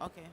Okay.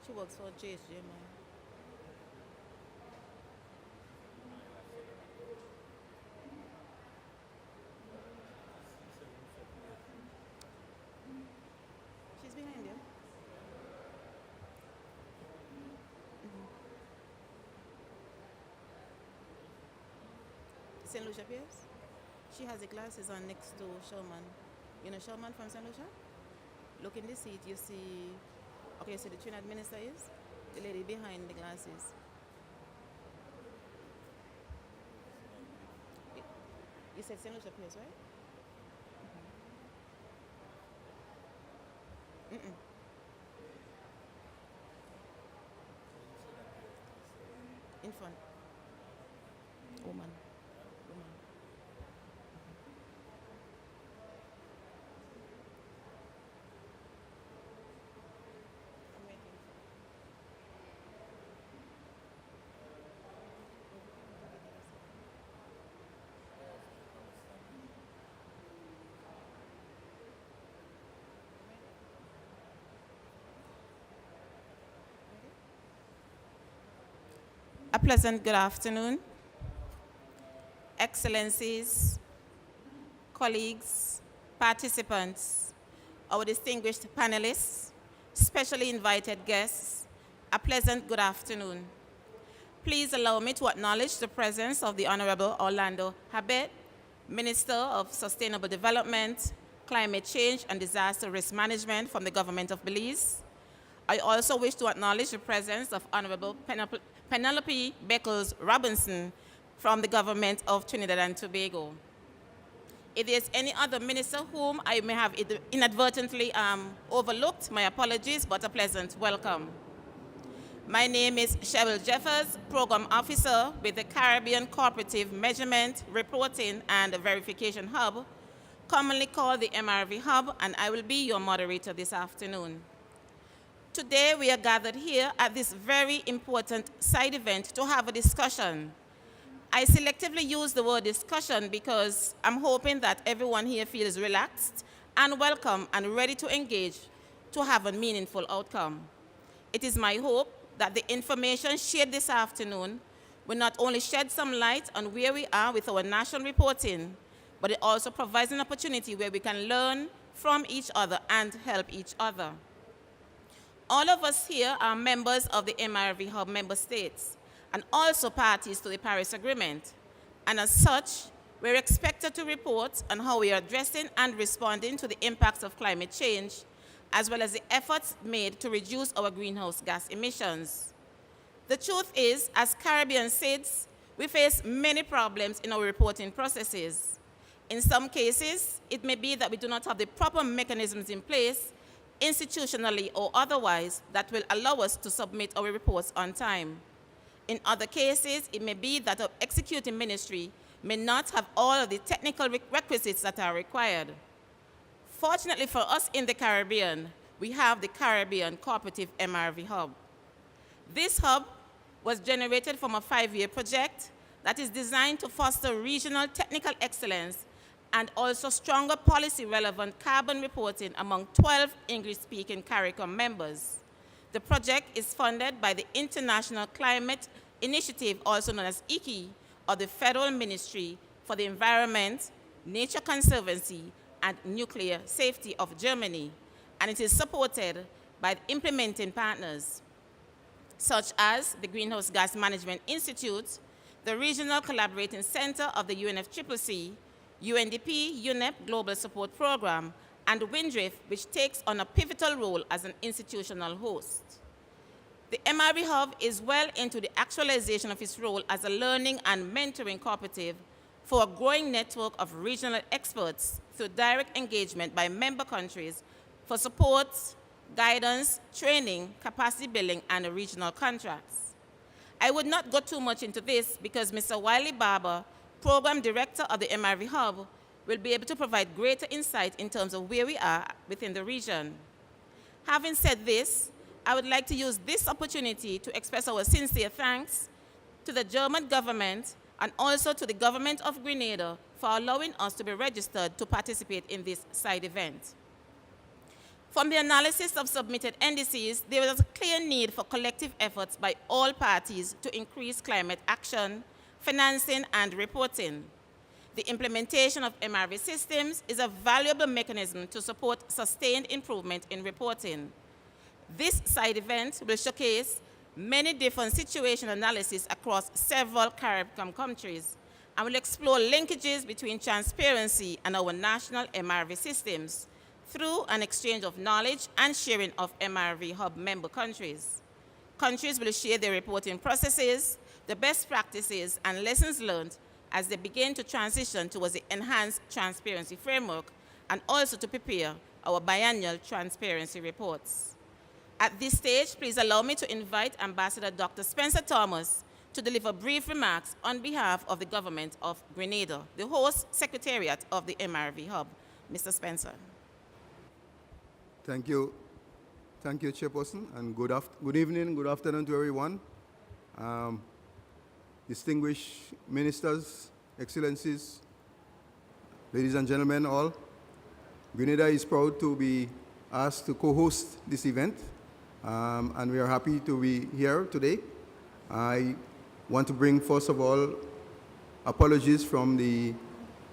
She works for GHGMI. She's behind you. St. Lucia Pierce? She has the glasses on next to Sherman. You know Sherman from St. Lucia? Look in the seat, you see. Okay, you see the Trinidad minister is? The lady behind the glasses. You said St. Lucia Pierce, right? Mm-mm. In front. Woman. Woman. I'm waiting. A pleasant good afternoon, Excellencies, colleagues, participants, our distinguished panelists, specially invited guests, a pleasant good afternoon. Please allow me to acknowledge the presence of the Honorable Orlando Habet, Minister of Sustainable Development, Climate Change and Disaster Risk Management from the Government of Belize. I also wish to acknowledge the presence of Honorable Penelope Beckles Robinson from the Government of Trinidad and Tobago. If there's any other minister whom I may have inadvertently overlooked, my apologies, but a pleasant welcome. My name is Cheryl Jeffers, Program Officer with the Caribbean Cooperative Measurement, Reporting, and Verification Hub, commonly called the MRV Hub, and I will be your moderator this afternoon. Today, we are gathered here at this very important side event to have a discussion. I selectively use the word discussion because I'm hoping that everyone here feels relaxed and welcome and ready to engage to have a meaningful outcome. It is my hope that the information shared this afternoon will not only shed some light on where we are with our national reporting, but it also provides an opportunity where we can learn from each other and help each other. All of us here are members of the MRV Hub member states and also parties to the Paris Agreement. And as such, we're expected to report on how we are addressing and responding to the impacts of climate change, as well as the efforts made to reduce our greenhouse gas emissions. The truth is, as Caribbean states, we face many problems in our reporting processes. In some cases, it may be that we do not have the proper mechanisms in place, institutionally or otherwise, that will allow us to submit our reports on time. In other cases, it may be that our executing ministry may not have all of the technical requisites that are required. Fortunately for us in the Caribbean, we have the Caribbean Cooperative MRV Hub. This hub was generated from a 5-year project that is designed to foster regional technical excellence and also stronger policy-relevant carbon reporting among 12 English-speaking CARICOM members. The project is funded by the International Climate Initiative, also known as ICI, of the Federal Ministry for the Environment, Nature Conservancy, and Nuclear Safety of Germany, and it is supported by implementing partners, such as the Greenhouse Gas Management Institute, the Regional Collaborating Center of the UNFCCC, UNDP UNEP Global Support Program, and WINDRIF, which takes on a pivotal role as an institutional host. The MRV Hub is well into the actualization of its role as a learning and mentoring cooperative for a growing network of regional experts through direct engagement by member countries for support, guidance, training, capacity building, and regional contracts. I would not go too much into this because Mr. Wiley Barbour, Program Director of the MRV Hub, will be able to provide greater insight in terms of where we are within the region. Having said this, I would like to use this opportunity to express our sincere thanks to the German government and also to the government of Grenada for allowing us to be registered to participate in this side event. From the analysis of submitted NDCs, there is a clear need for collective efforts by all parties to increase climate action, financing, and reporting. The implementation of MRV systems is a valuable mechanism to support sustained improvement in reporting. This side event will showcase many different situation analyses across several Caribbean countries and will explore linkages between transparency and our national MRV systems through an exchange of knowledge and sharing of MRV Hub member countries. Countries will share their reporting processes, the best practices, and lessons learned as they begin to transition towards the enhanced transparency framework and also to prepare our biannual transparency reports. At this stage, please allow me to invite Ambassador Dr. Spencer Thomas to deliver brief remarks on behalf of the government of Grenada, the host secretariat of the MRV Hub. Mr. Spencer. Thank you. Thank you, Chairperson, and good evening, good afternoon to everyone. Distinguished ministers, excellencies, ladies and gentlemen all, Grenada is proud to be asked to co-host this event, and we are happy to be here today. I want to bring, first of all, apologies from the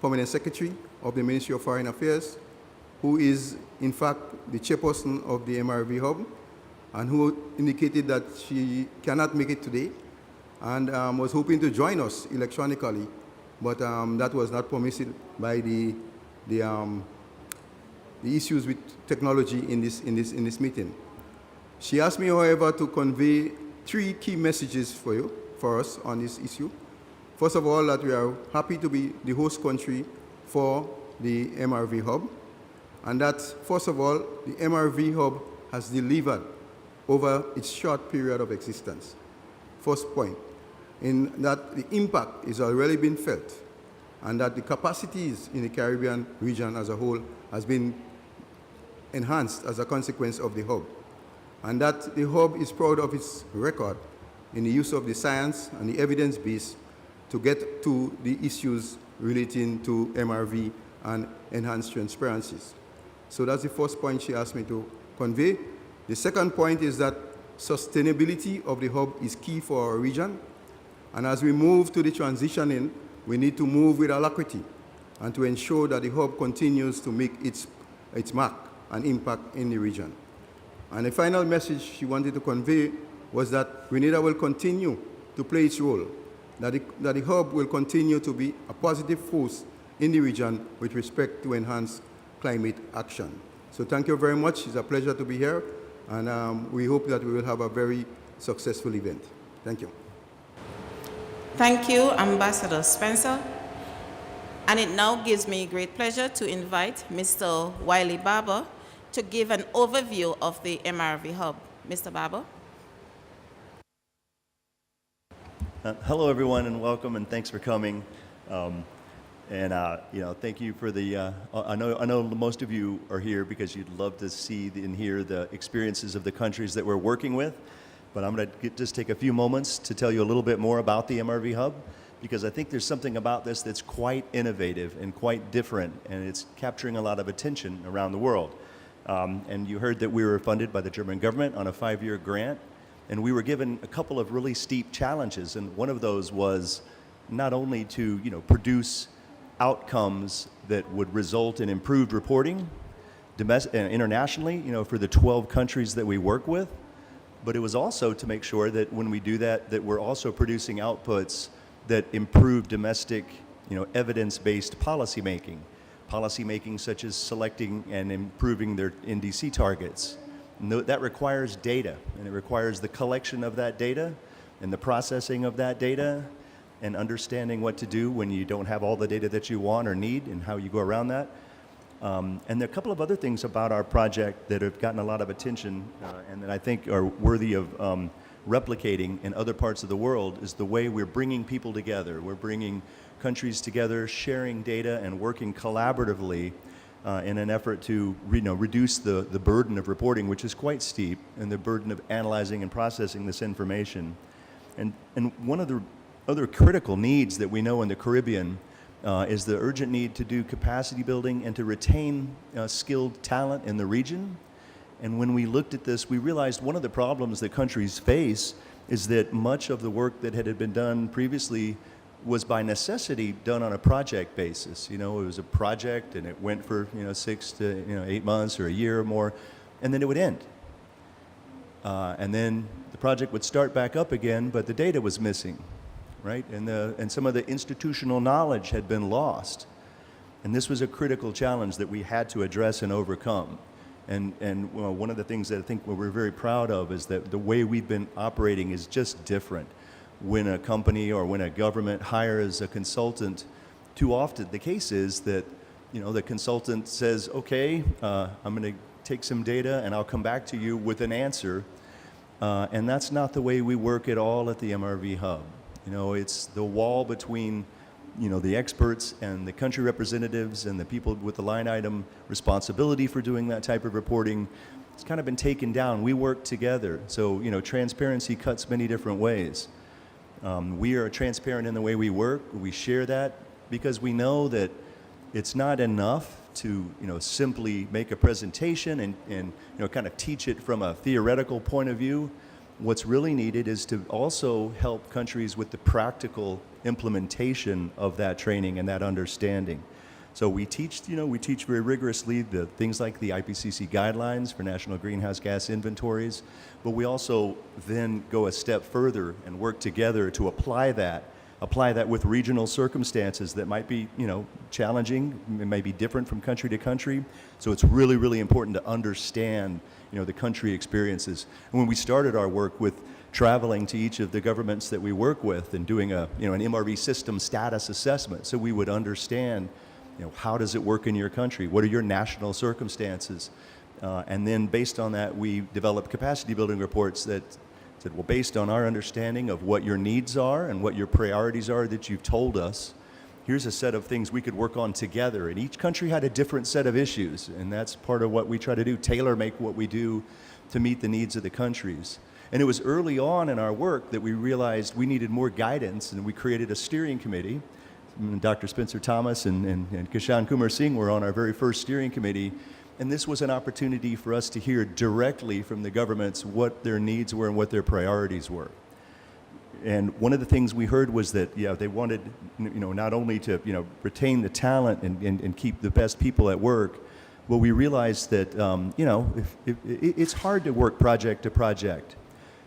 Permanent Secretary of the Ministry of Foreign Affairs, who is, in fact, the chairperson of the MRV Hub, and who indicated that she cannot make it today, and was hoping to join us electronically, but that was not permitted by the issues with technology in this meeting. She asked me, however, to convey 3 key messages for us on this issue. First of all, that we are happy to be the host country for the MRV Hub, and that, first of all, the MRV Hub has delivered over its short period of existence. First point, in that the impact is already been felt, and that the capacities in the Caribbean region as a whole has been enhanced as a consequence of the hub, and that the hub is proud of its record in the use of the science and the evidence base to get to the issues relating to MRV and enhanced transparencies. So that's the first point she asked me to convey. The second point is that sustainability of the hub is key for our region, and as we move to the transitioning, we need to move with alacrity and to ensure that the hub continues to make its mark and impact in the region. And the final message she wanted to convey was that Grenada will continue to play its role, that the hub will continue to be a positive force in the region with respect to enhanced climate action. So thank you very much. It's a pleasure to be here, and we hope that we will have a very successful event. Thank you. Thank you, Ambassador Spencer. And it now gives me great pleasure to invite Mr. Wiley Barbour to give an overview of the MRV Hub. Mr. Barbour. Hello, everyone, and welcome, and thanks for coming. Thank you for the. I know most of you are here because you'd love to see and hear the experiences of the countries that we're working with. But I'm going to just take a few moments to tell you a little bit more about the MRV Hub, because I think there's something about this that's quite innovative and quite different, and it's capturing a lot of attention around the world. And you heard that we were funded by the German government on a 5-year grant, and we were given a couple of really steep challenges, and one of those was not only to produce outcomes that would result in improved reporting internationally, for the 12 countries that we work with, but it was also to make sure that when we do that, that we're also producing outputs that improve domestic, evidence-based policymaking such as selecting and improving their NDC targets. And that requires data, and it requires the collection of that data and the processing of that data and understanding what to do when you don't have all the data that you want or need and how you go around that. And there are a couple of other things about our project that have gotten a lot of attention and that I think are worthy of replicating in other parts of the world is the way we're bringing people together. We're bringing countries together, sharing data and working collaboratively in an effort to reduce the burden of reporting, which is quite steep, and the burden of analyzing and processing this information. And one of the other critical needs that we know in the Caribbean is the urgent need to do capacity building and to retain skilled talent in the region. And when we looked at this, we realized one of the problems that countries face is that much of the work that had been done previously was by necessity done on a project basis. It was a project and it went for 6 to 8 months or a year or more, and then it would end. And then the project would start back up again, but the data was missing, right? And some of the institutional knowledge had been lost. And this was a critical challenge that we had to address and overcome. And one of the things that I think we're very proud of is that the way we've been operating is just different. When a company or when a government hires a consultant, too often the case is that the consultant says, okay, I'm going to take some data and I'll come back to you with an answer. And that's not the way we work at all at the MRV Hub. It's the wall between the experts and the country representatives and the people with the line item responsibility for doing that type of reporting. It's kind of been taken down. We work together. So, transparency cuts many different ways. We are transparent in the way we work. We share that because we know that it's not enough to, simply make a presentation and kind of teach it from a theoretical point of view. What's really needed is to also help countries with the practical implementation of that training and that understanding. So we teach very rigorously the things like the IPCC guidelines for national greenhouse gas inventories, but we also then go a step further and work together to apply that with regional circumstances that might be, challenging, it may be different from country to country. So it's really, really important to understand, the country experiences. And when we started our work with traveling to each of the governments that we work with and doing an MRV system status assessment, so we would understand, How does it work in your country? What are your national circumstances? And then based on that, we developed capacity building reports that said, well, based on our understanding of what your needs are and what your priorities are that you've told us, here's a set of things we could work on together. And each country had a different set of issues, and that's part of what we try to do, tailor-make what we do to meet the needs of the countries. And it was early on in our work that we realized we needed more guidance, and we created a steering committee. Dr. Spencer Thomas and Kishan Kumar Singh were on our very first steering committee, and this was an opportunity for us to hear directly from the governments what their needs were and what their priorities were. And one of the things we heard was that, they wanted, not only to, retain the talent and keep the best people at work, well, we realized that, it's hard to work project to project.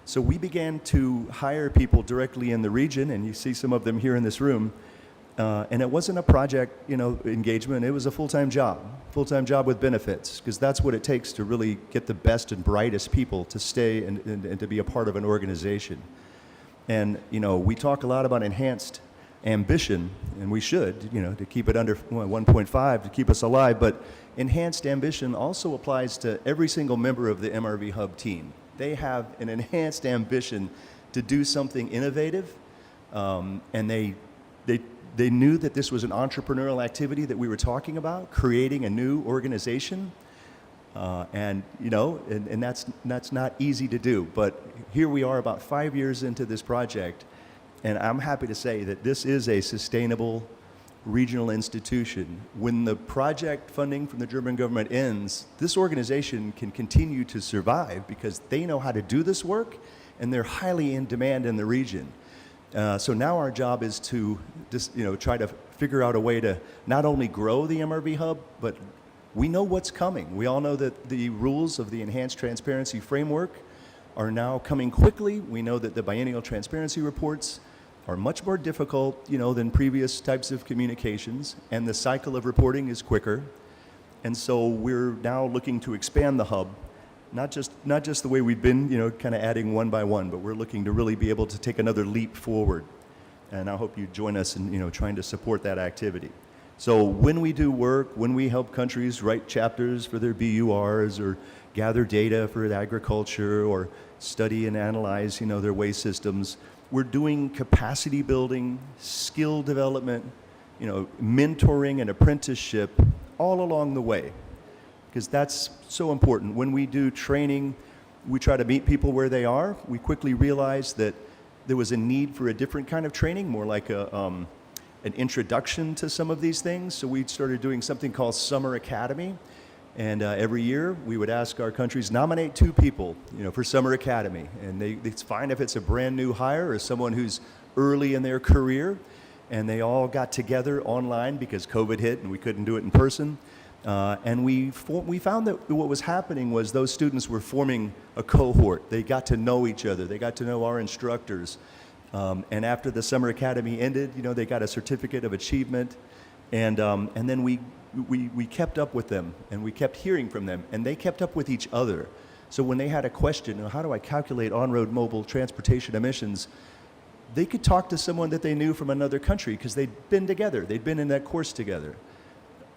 So we began to hire people directly in the region, and you see some of them here in this room. And it wasn't a project, engagement. It was a full-time job with benefits, because that's what it takes to really get the best and brightest people to stay and to be a part of an organization. And, we talk a lot about enhanced ambition, and we should, to keep it under 1.5 to keep us alive, but enhanced ambition also applies to every single member of the MRV Hub team. They have an enhanced ambition to do something innovative, and they knew that this was an entrepreneurial activity that we were talking about, creating a new organization. And that's not easy to do. But here we are about 5 years into this project, and I'm happy to say that this is a sustainable regional institution. When the project funding from the German government ends, this organization can continue to survive because they know how to do this work, and they're highly in demand in the region. So now our job is to just, try to figure out a way to not only grow the MRV Hub, but we know what's coming. We all know that the rules of the Enhanced Transparency Framework are now coming quickly. We know that the biennial transparency reports are much more difficult, than previous types of communications, and the cycle of reporting is quicker. And so we're now looking to expand the hub, not just the way we've been, kind of adding one by one, but we're looking to really be able to take another leap forward. And I hope you join us in, trying to support that activity. So when we do work, when we help countries write chapters for their BURs or gather data for agriculture or study and analyze, their waste systems, we're doing capacity building, skill development, mentoring and apprenticeship all along the way, because that's so important. When we do training, we try to meet people where they are. We quickly realized that there was a need for a different kind of training, more like an introduction to some of these things. So we started doing something called Summer Academy. And every year we would ask our countries, nominate 2 people, for Summer Academy. And it's fine if it's a brand new hire or someone who's early in their career. And they all got together online because COVID hit and we couldn't do it in person. And we found that what was happening was those students were forming a cohort. They got to know each other. They got to know our instructors. And after the Summer Academy ended, they got a certificate of achievement. And then we kept up with them, and we kept hearing from them, and they kept up with each other. So when they had a question, how do I calculate on-road mobile transportation emissions, they could talk to someone that they knew from another country because they'd been together. They'd been in that course together.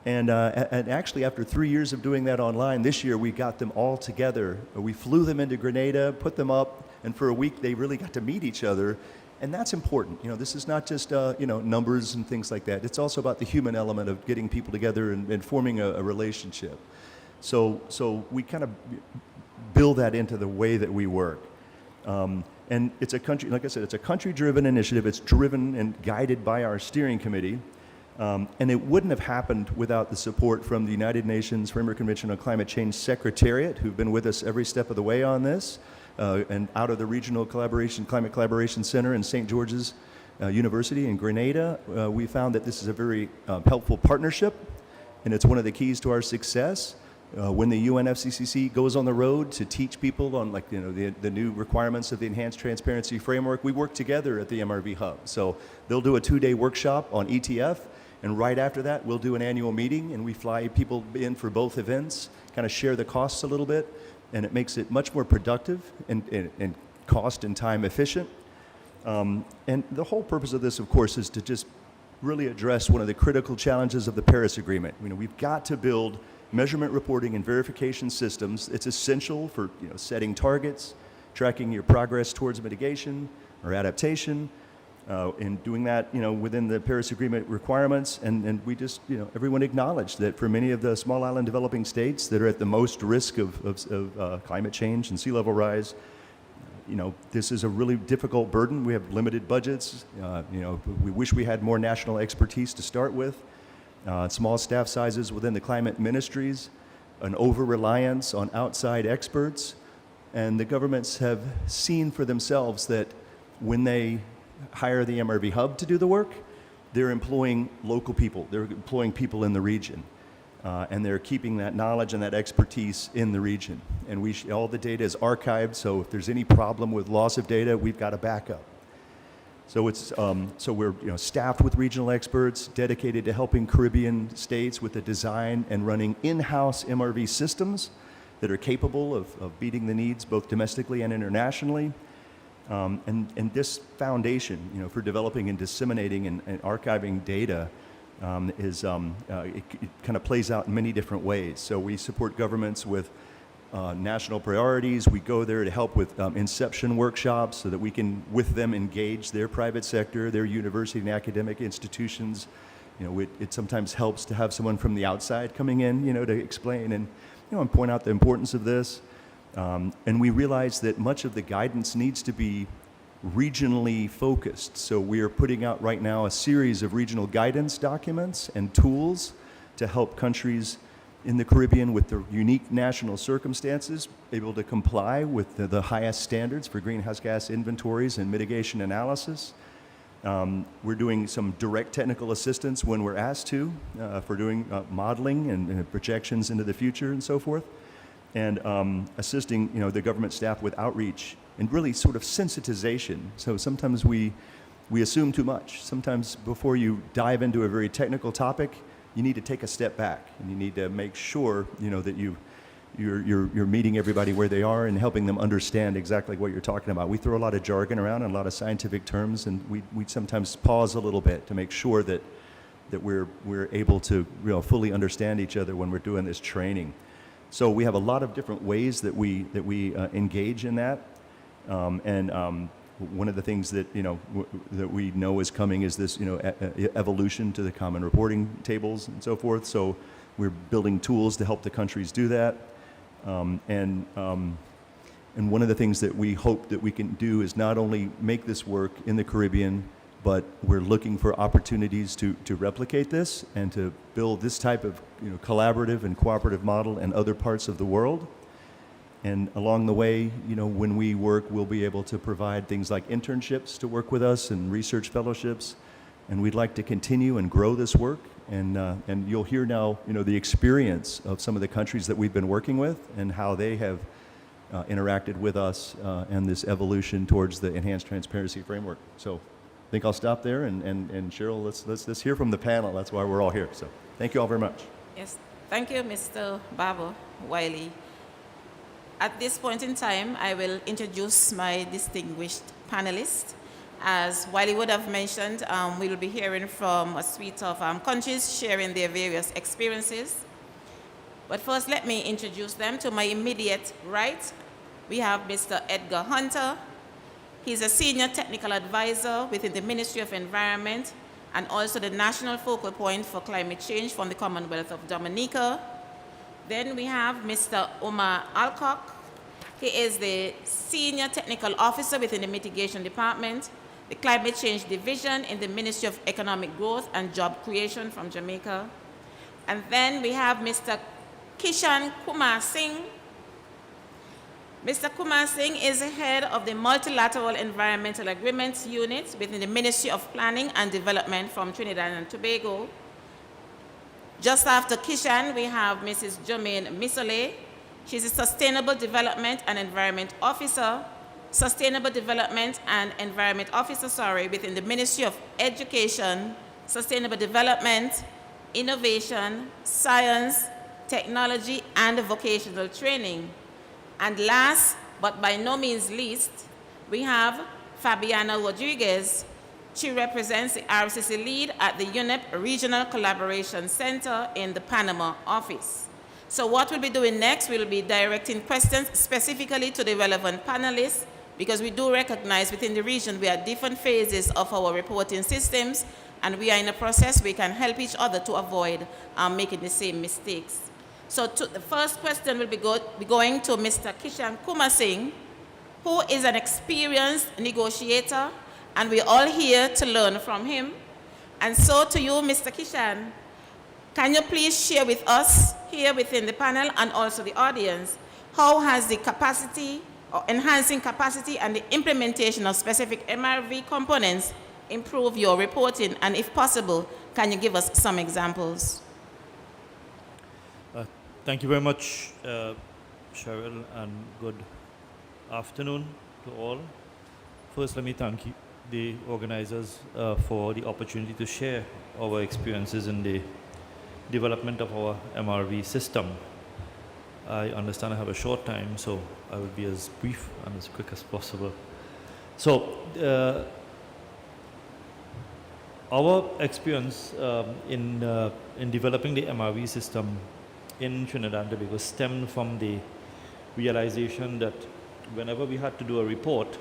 And actually, after 3 years of doing that online, this year we got them all together. We flew them into Grenada, put them up, and for a week they really got to meet each other. And that's important. This is not just numbers and things like that. It's also about the human element of getting people together and forming a relationship. So we kind of build that into the way that we work. And it's a country, like I said, it's a country-driven initiative. It's driven and guided by our steering committee. And it wouldn't have happened without the support from the United Nations Framework Convention on Climate Change Secretariat, who've been with us every step of the way on this. And out of the Regional Climate Collaboration Center in St. George's University in Grenada, we found that this is a very helpful partnership, and it's one of the keys to our success. When the UNFCCC goes on the road to teach people on the new requirements of the Enhanced Transparency Framework, we work together at the MRV Hub. So they'll do a 2-day workshop on ETF, and right after that we'll do an annual meeting, and we fly people in for both events, kind of share the costs a little bit. And it makes it much more productive and cost and time efficient. And the whole purpose of this, of course, is to just really address one of the critical challenges of the Paris Agreement. You know, we've got to build measurement, reporting, and verification systems. It's essential for setting targets, tracking your progress towards mitigation or adaptation, and doing that within the Paris Agreement requirements. And we just, everyone acknowledged that for many of the small island developing states that are at the most risk of climate change and sea level rise, this is a really difficult burden. We have limited budgets. We wish we had more national expertise to start with. Small staff sizes within the climate ministries, an over-reliance on outside experts, and the governments have seen for themselves that when they hire the MRV Hub to do the work, they're employing local people. They're employing people in the region. And they're keeping that knowledge and that expertise in the region. And all the data is archived, so if there's any problem with loss of data, we've got a backup. So we're staffed with regional experts dedicated to helping Caribbean states with the design and running in-house MRV systems that are capable of meeting the needs both domestically and internationally. And this foundation, for developing and disseminating and archiving data it kind of plays out in many different ways. So we support governments with national priorities. We go there to help with inception workshops so that we can, with them, engage their private sector, their university and academic institutions. It sometimes helps to have someone from the outside coming in, to explain and point out the importance of this. And we realize that much of the guidance needs to be regionally focused. So we are putting out right now a series of regional guidance documents and tools to help countries in the Caribbean with their unique national circumstances able to comply with the highest standards for greenhouse gas inventories and mitigation analysis. We're doing some direct technical assistance when we're asked to for doing modeling and projections into the future and so forth, and assisting the government staff with outreach and really sort of sensitization. So sometimes we assume too much. Sometimes before you dive into a very technical topic, you need to take a step back and you need to make sure that you're meeting everybody where they are and helping them understand exactly what you're talking about. We throw a lot of jargon around and a lot of scientific terms, and we sometimes pause a little bit to make sure that we're able to fully understand each other when we're doing this training. So we have a lot of different ways that we engage in that. One of the things that that we know is coming is this evolution to the common reporting tables and so forth. So we're building tools to help the countries do that. And one of the things that we hope that we can do is not only make this work in the Caribbean, but we're looking for opportunities to replicate this and to build this type of collaborative and cooperative model in other parts of the world. And along the way, when we work, we'll be able to provide things like internships to work with us and research fellowships. And we'd like to continue and grow this work. And you'll hear now, the experience of some of the countries that we've been working with and how they have interacted with us and this evolution towards the enhanced transparency framework. So I think I'll stop there. And Cheryl, let's hear from the panel. That's why we're all here. So thank you all very much. Yes, thank you, Mr. Barbour, Wiley. At this point in time, I will introduce my distinguished panelists. As Wiley would have mentioned, we will be hearing from a suite of countries sharing their various experiences. But first, let me introduce them. To my immediate right, we have Mr. Edgar Hunter. He's a senior technical advisor within the Ministry of Environment and also the national focal point for climate change from the Commonwealth of Dominica. Then we have Mr. Omar Alcock. He is the Senior Technical Officer within the Mitigation Department, the Climate Change Division in the Ministry of Economic Growth and Job Creation from Jamaica. And then we have Mr. Kishan Kumar Singh. Mr. Kumar Singh is the head of the Multilateral Environmental Agreements Unit within the Ministry of Planning and Development from Trinidad and Tobago. Just after Kishan, we have Mrs. Jermaine Misole. She's a Sustainable Development and Environment Officer, within the Ministry of Education, Sustainable Development, Innovation, Science, Technology, and Vocational Training. And last, but by no means least, we have Fabiana Rodriguez. She represents the RCC lead at the UNEP Regional Collaboration Center in the Panama office. So what we'll be doing next, we'll be directing questions specifically to the relevant panelists, because we do recognize within the region we are different phases of our reporting systems, and we are in a process we can help each other to avoid making the same mistakes. So the first question will be going to Mr. Kishan Kumar Singh, who is an experienced negotiator, and we're all here to learn from him. And so to you, Mr. Kishan, can you please share with us here within the panel and also the audience, how has the capacity or enhancing capacity and the implementation of specific MRV components improve your reporting? And if possible, can you give us some examples? Thank you very much, Cheryl, and good afternoon to all. First, let me thank you, the organizers for the opportunity to share our experiences in the development of our MRV system. I understand I have a short time, so I will be as brief and as quick as possible. So, our experience in developing the MRV system in Trinidad and Tobago stemmed from the realization that whenever we had to do a report,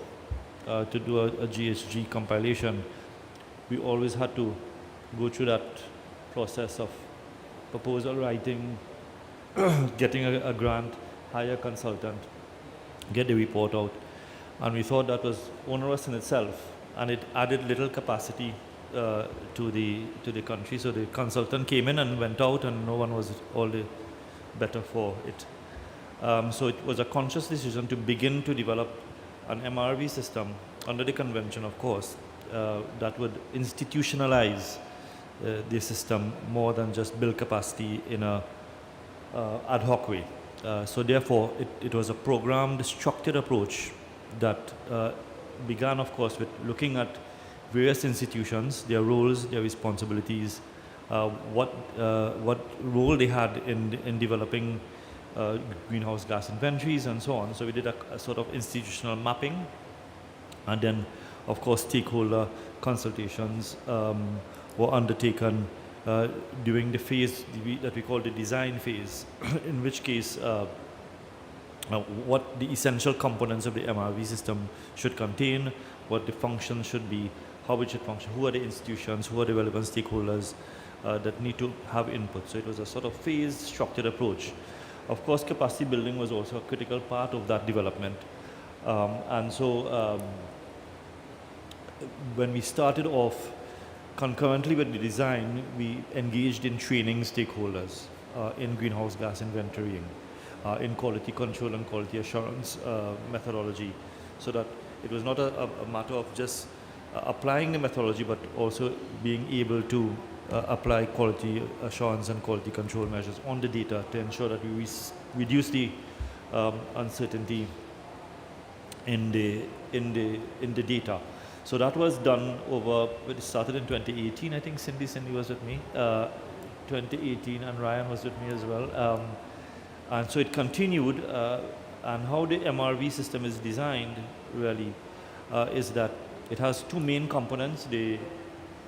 to do a GHG compilation, we always had to go through that process of proposal writing, getting a grant, hire a consultant, get the report out. And we thought that was onerous in itself, and it added little capacity to the country. So the consultant came in and went out, and no one was all the better for it. So it was a conscious decision to begin to develop an MRV system under the convention, of course, that would institutionalize the system more than just build capacity in a ad hoc way. So therefore, it was a programmed, structured approach that began, of course, with looking at various institutions, their roles, their responsibilities, what role they had in developing greenhouse gas inventories and so on. So we did a sort of institutional mapping, and then, of course, stakeholder consultations were undertaken during the phase that we call the design phase, in which case what the essential components of the MRV system should contain, what the function should be, how it should function, who are the institutions, who are the relevant stakeholders that need to have input. So it was a sort of phased, structured approach. Of course, capacity building was also a critical part of that development. And so when we started off, concurrently with the design, we engaged in training stakeholders in greenhouse gas inventorying, in quality control and quality assurance methodology, so that it was not a matter of just applying the methodology, but also being able to apply quality assurance and quality control measures on the data to ensure that we reduce the uncertainty in the data. So that was done over, it started in 2018, I think Cindy was with me, 2018, and Ryan was with me as well. And so it continued, and how the MRV system is designed really is that it has two main components: the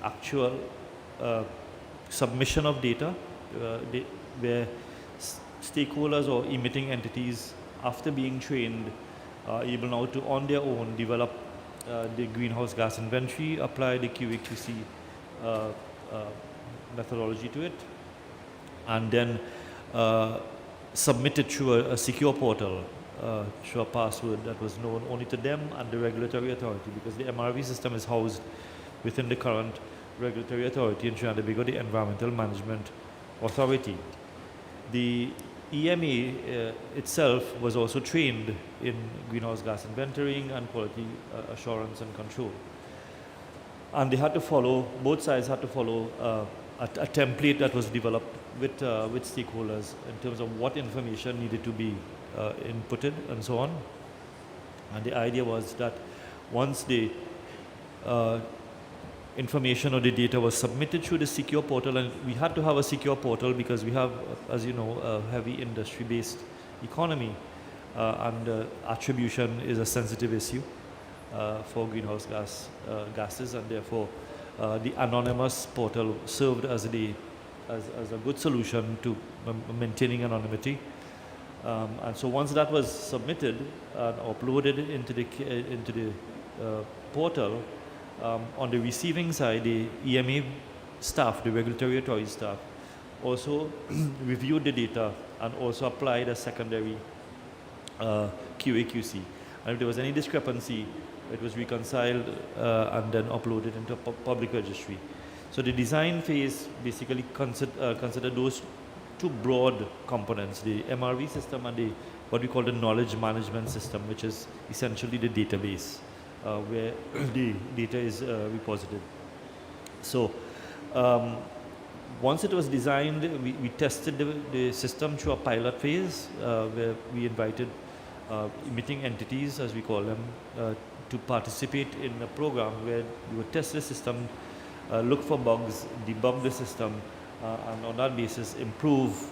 actual submission of data, where stakeholders or emitting entities, after being trained, are able now to, on their own, develop the greenhouse gas inventory, apply the QA/QC methodology to it, and then submit it through a secure portal, through a password that was known only to them and the regulatory authority, because the MRV system is housed within the current regulatory authority in Trinidad and Tobago, the Environmental Management Authority. The EMA itself was also trained in greenhouse gas inventorying and quality assurance and control. And they had to follow, both sides had to follow a template that was developed with stakeholders in terms of what information needed to be inputted and so on. And the idea was that once the information or the data was submitted through the secure portal, and we had to have a secure portal because we have, as you know, a heavy industry-based economy, and attribution is a sensitive issue. for greenhouse gases, and therefore the anonymous portal served as a good solution to maintaining anonymity. And so once that was submitted and uploaded into the portal, on the receiving side, the EMA staff, the regulatory authority staff, also reviewed the data and also applied a secondary QA/QC. And if there was any discrepancy, it was reconciled and then uploaded into a public registry. So the design phase basically considered those two broad components, the MRV system and what we call the knowledge management system, which is essentially the database where the data is reposited. So once it was designed, we tested the system through a pilot phase where we invited emitting entities, as we call them, to participate in a program where we would test the system, look for bugs, debug the system, and on that basis improve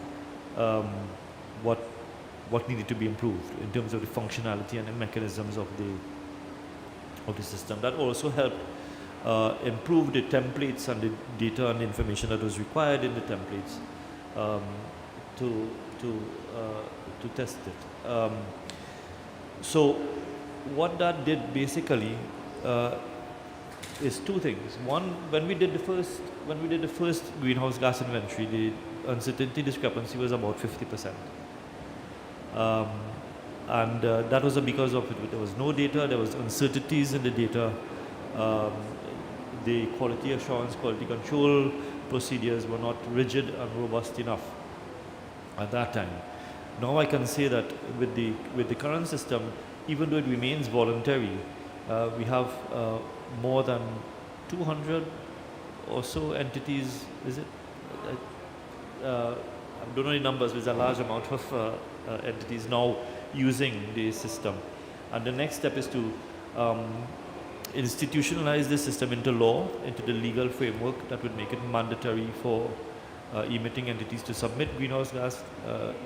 what needed to be improved in terms of the functionality and the mechanisms of the system. That also helped improve the templates and the data and the information that was required in the templates to test it. So what that did basically is two things. One, when we did the first greenhouse gas inventory, the uncertainty discrepancy was about 50%. And that was because of it. There was no data, there was uncertainties in the data. The quality assurance, quality control procedures were not rigid and robust enough at that time. Now I can say that with the current system, even though it remains voluntary, we have more than 200 or so entities. Is it? I don't know the numbers, but there's a large amount of entities now using the system. And the next step is to institutionalize the system into law, into the legal framework that would make it mandatory for emitting entities to submit greenhouse gas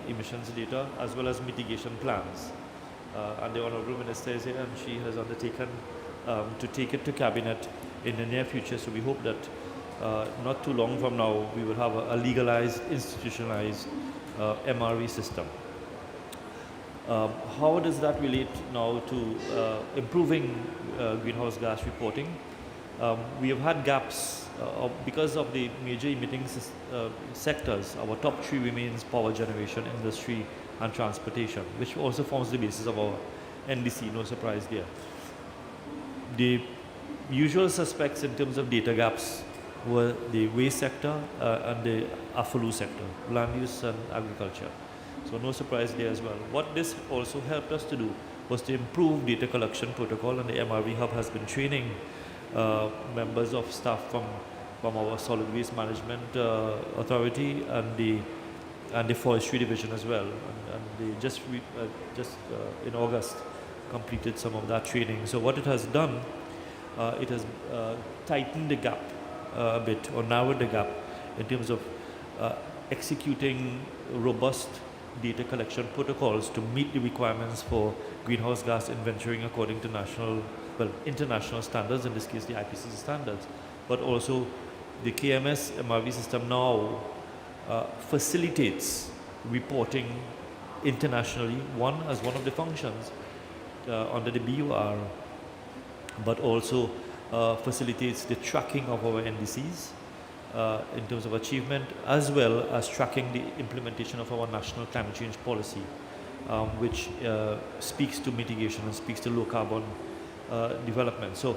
emissions data as well as mitigation plans. And the Honourable Minister is here, and she has undertaken to take it to Cabinet in the near future. So we hope that not too long from now we will have a legalized, institutionalized MRV system. How does that relate now to improving greenhouse gas reporting? We have had gaps because of the major emitting sectors. Our top three remains power generation, industry, and transportation, which also forms the basis of our NDC, no surprise there. The usual suspects in terms of data gaps were the waste sector and the AFLU sector, land use and agriculture. So no surprise there as well. What this also helped us to do was to improve data collection protocol, and the MRV Hub has been training members of staff from our solid waste management authority and the forestry division as well. And they just in August completed some of that training. So what it has done, it has tightened the gap a bit, or narrowed the gap in terms of executing robust data collection protocols to meet the requirements for greenhouse gas inventorying according to international standards, in this case the IPCC standards. But also the KMS MRV system now facilitates reporting internationally, as one of the functions under the BUR, but also facilitates the tracking of our NDCs in terms of achievement, as well as tracking the implementation of our national climate change policy, which speaks to mitigation and speaks to low carbon development. So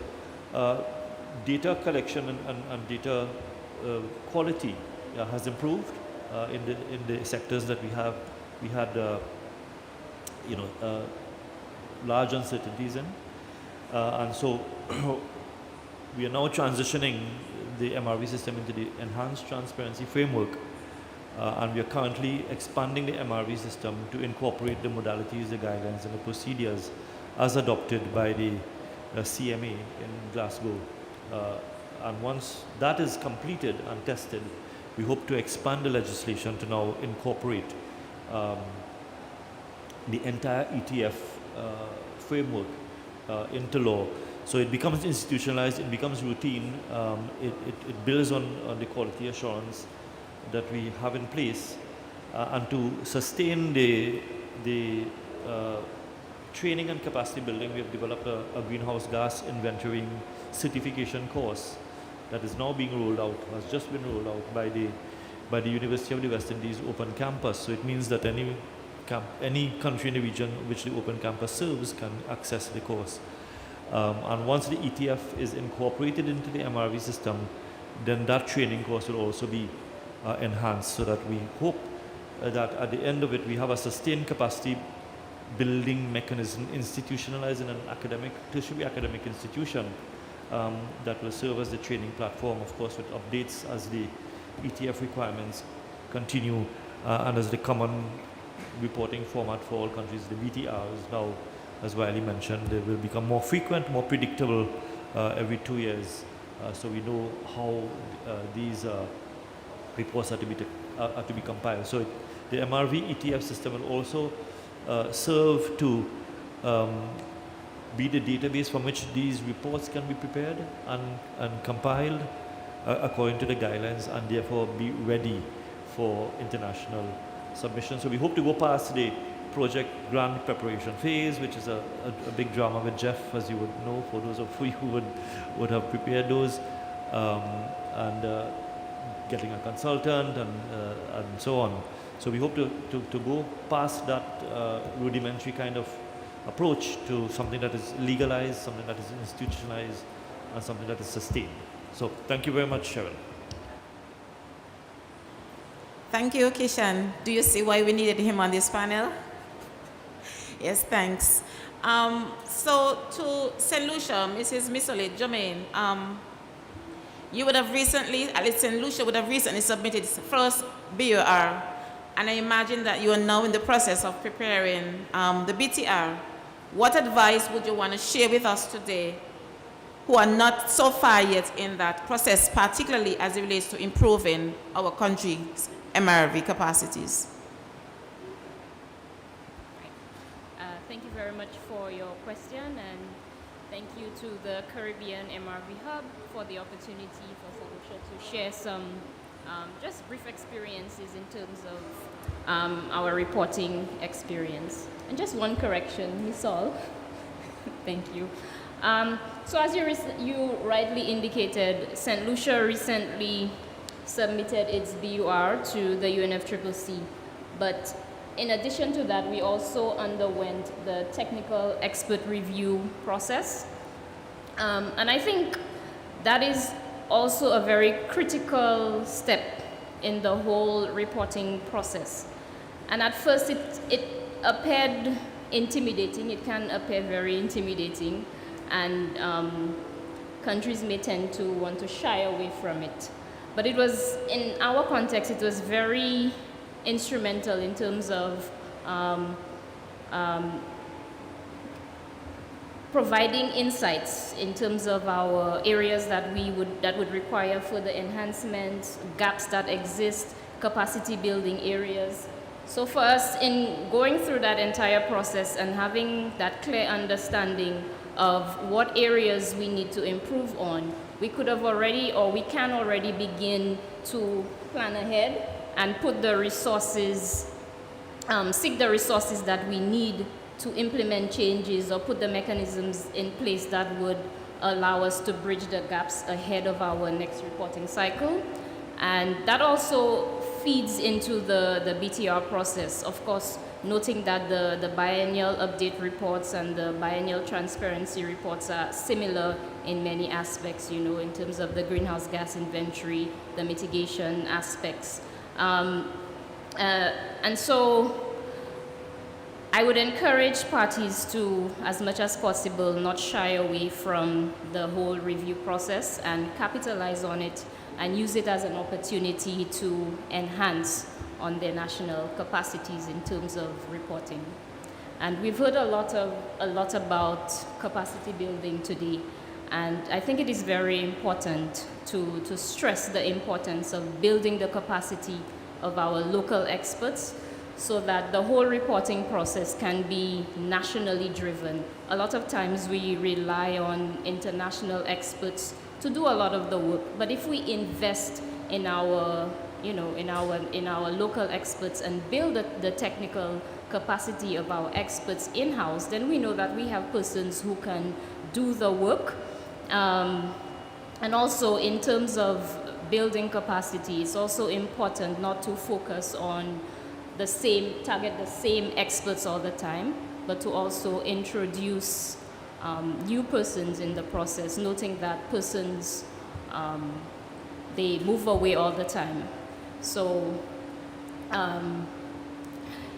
data collection and data quality has improved in the sectors that we have. We had large uncertainties in, and so we are now transitioning the MRV system into the enhanced transparency framework, and we are currently expanding the MRV system to incorporate the modalities, the guidelines, and the procedures as adopted by the CMA in Glasgow. And once that is completed and tested, we hope to expand the legislation to now incorporate the entire ETF framework into law, So it becomes institutionalized, it becomes routine, it builds on the quality assurance that we have in place. And to sustain the training and capacity building, we have developed a greenhouse gas inventorying certification course that is now being rolled out, has just been rolled out by the University of the West Indies Open Campus. So it means that any country in the region which the Open Campus serves can access the course. And once the ETF is incorporated into the MRV system, then that training course will also be enhanced, so that we hope that at the end of it we have a sustained capacity building mechanism institutionalized in an tertiary academic institution that will serve as the training platform, of course, with updates as the ETF requirements continue and as the common reporting format for all countries, the BTRs now, as Wiley mentioned, they will become more frequent, more predictable every 2 years, so we know how these reports are to be compiled. So the MRV ETF system will also serve to be the database from which these reports can be prepared and compiled according to the guidelines, and therefore be ready for international submission. So we hope to go past the project grant preparation phase, which is a big drama with Jeff, as you would know, for those of you who would have prepared those, and getting a consultant and so on. So we hope to go past that rudimentary kind of approach to something that is legalized, something that is institutionalized, and something that is sustained. So thank you very much, Cheryl. Thank you, Kishan. Do you see why we needed him on this panel? Yes, thanks. So to St. Lucia, Mrs. Misole, Jermaine, you would have recently, at least St. Lucia would have recently submitted its first BOR, and I imagine that you are now in the process of preparing the BTR. What advice would you want to share with us today who are not so far yet in that process, particularly as it relates to improving our country's MRV capacities? Thank you very much for your question, and thank you to the Caribbean MRV Hub for the opportunity for St. Lucia to share some just brief experiences in terms of our reporting experience. And just one correction, Ms. All. Thank you. So as you rightly indicated, St. Lucia recently submitted its BUR to the UNFCCC, but in addition to that, we also underwent the technical expert review process. And I think that is also a very critical step in the whole reporting process. And at first it appeared intimidating, it can appear very intimidating, and countries may tend to want to shy away from it. But it was, in our context, it was very instrumental in terms of providing insights in terms of our areas that would require further enhancements, gaps that exist, capacity building areas. So for us, in going through that entire process and having that clear understanding of what areas we need to improve on, we could have already, or we can already begin to plan ahead and put the resources, seek the resources that we need to implement changes or put the mechanisms in place that would allow us to bridge the gaps ahead of our next reporting cycle. And that also feeds into the BTR process, of course, noting that the biennial update reports and the biennial transparency reports are similar in many aspects, you know, in terms of the greenhouse gas inventory, the mitigation aspects. And so I would encourage parties to, as much as possible, not shy away from the whole review process and capitalize on it and use it as an opportunity to enhance on their national capacities in terms of reporting. And we've heard a lot about capacity building today, and I think it is very important to stress the importance of building the capacity of our local experts, so that the whole reporting process can be nationally driven. A lot of times we rely on international experts to do a lot of the work, but if we invest in our, in our local experts and build the technical capacity of our experts in-house, then we know that we have persons who can do the work. And also in terms of building capacity, it's also important not to focus on target the same experts all the time, but to also introduce new persons in the process, noting that persons, they move away all the time. So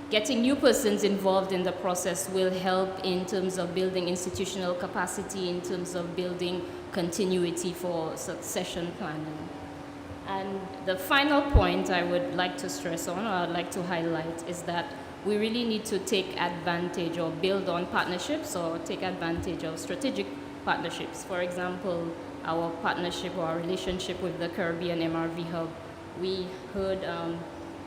getting new persons involved in the process will help in terms of building institutional capacity, in terms of building continuity for succession planning. And the final point I would like to stress on, or I'd like to highlight, is that we really need to take advantage or build on partnerships or take advantage of strategic partnerships. For example, our partnership or our relationship with the Caribbean MRV Hub. We heard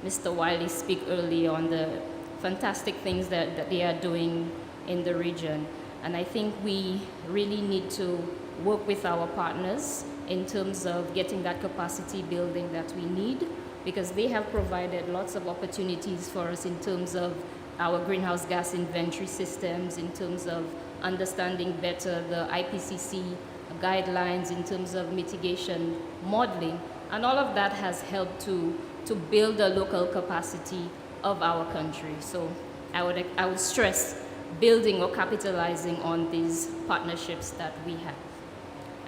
Mr. Wiley speak early on the fantastic things that they are doing in the region. And I think we really need to work with our partners in terms of getting that capacity building that we need, because they have provided lots of opportunities for us in terms of our greenhouse gas inventory systems, in terms of understanding better the IPCC guidelines, in terms of mitigation modeling, and all of that has helped to build the local capacity of our country. So I would stress building or capitalizing on these partnerships that we have.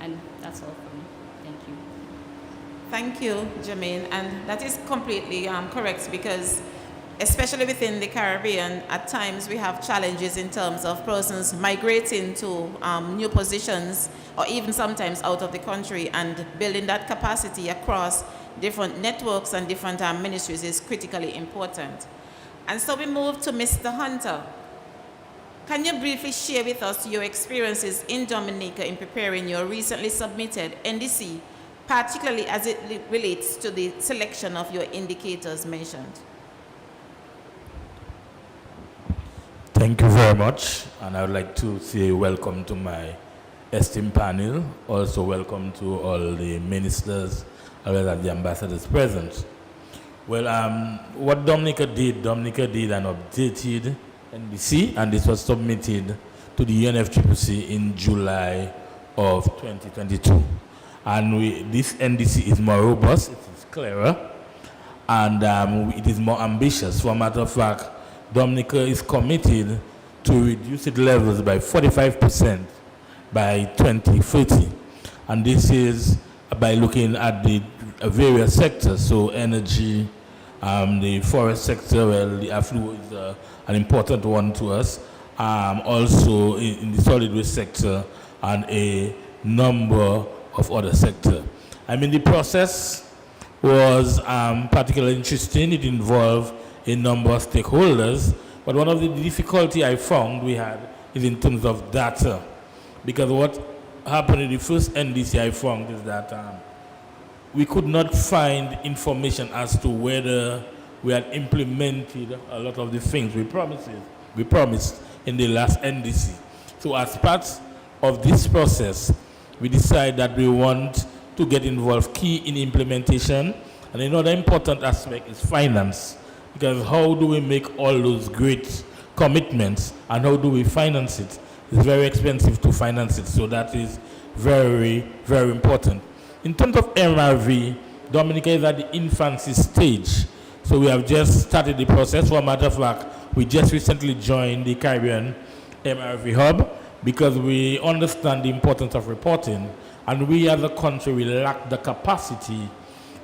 And that's all from me. Thank you. Thank you, Jermaine. And that is completely correct, because especially within the Caribbean, at times we have challenges in terms of persons migrating to new positions, or even sometimes out of the country, and building that capacity across different networks and different ministries is critically important. And so we move to Mr. Hunter. Can you briefly share with us your experiences in Dominica in preparing your recently submitted NDC, particularly as it relates to the selection of your indicators mentioned? Thank you very much, and I would like to say welcome to my esteemed panel. Also welcome to all the ministers as well as the ambassadors present. Well, what Dominica did an updated NDC, and this was submitted to the UNFCCC in July of 2022. And this NDC is more robust, it is clearer, and it is more ambitious. For a matter of fact, Dominica is committed to reduce its levels by 45% by 2030. And this is by looking at the various sectors, so energy, the forest sector, well, the AFLU is an important one to us, also in the solid waste sector, and a number of other sectors. I mean, the process was particularly interesting. It involved a number of stakeholders, but one of the difficulty I found we had is in terms of data, because what happened in the first NDC I found is that we could not find information as to whether we had implemented a lot of the things we promised in the last NDC. So as part of this process, we decided that we want to get involved key in implementation, and another important aspect is finance, because how do we make all those great commitments and how do we finance it? It's very expensive to finance it, so that is very, very important. In terms of MRV, Dominica is at the infancy stage, so we have just started the process. For a matter of fact, we just recently joined the Caribbean MRV Hub because we understand the importance of reporting, and we as a country, we lack the capacity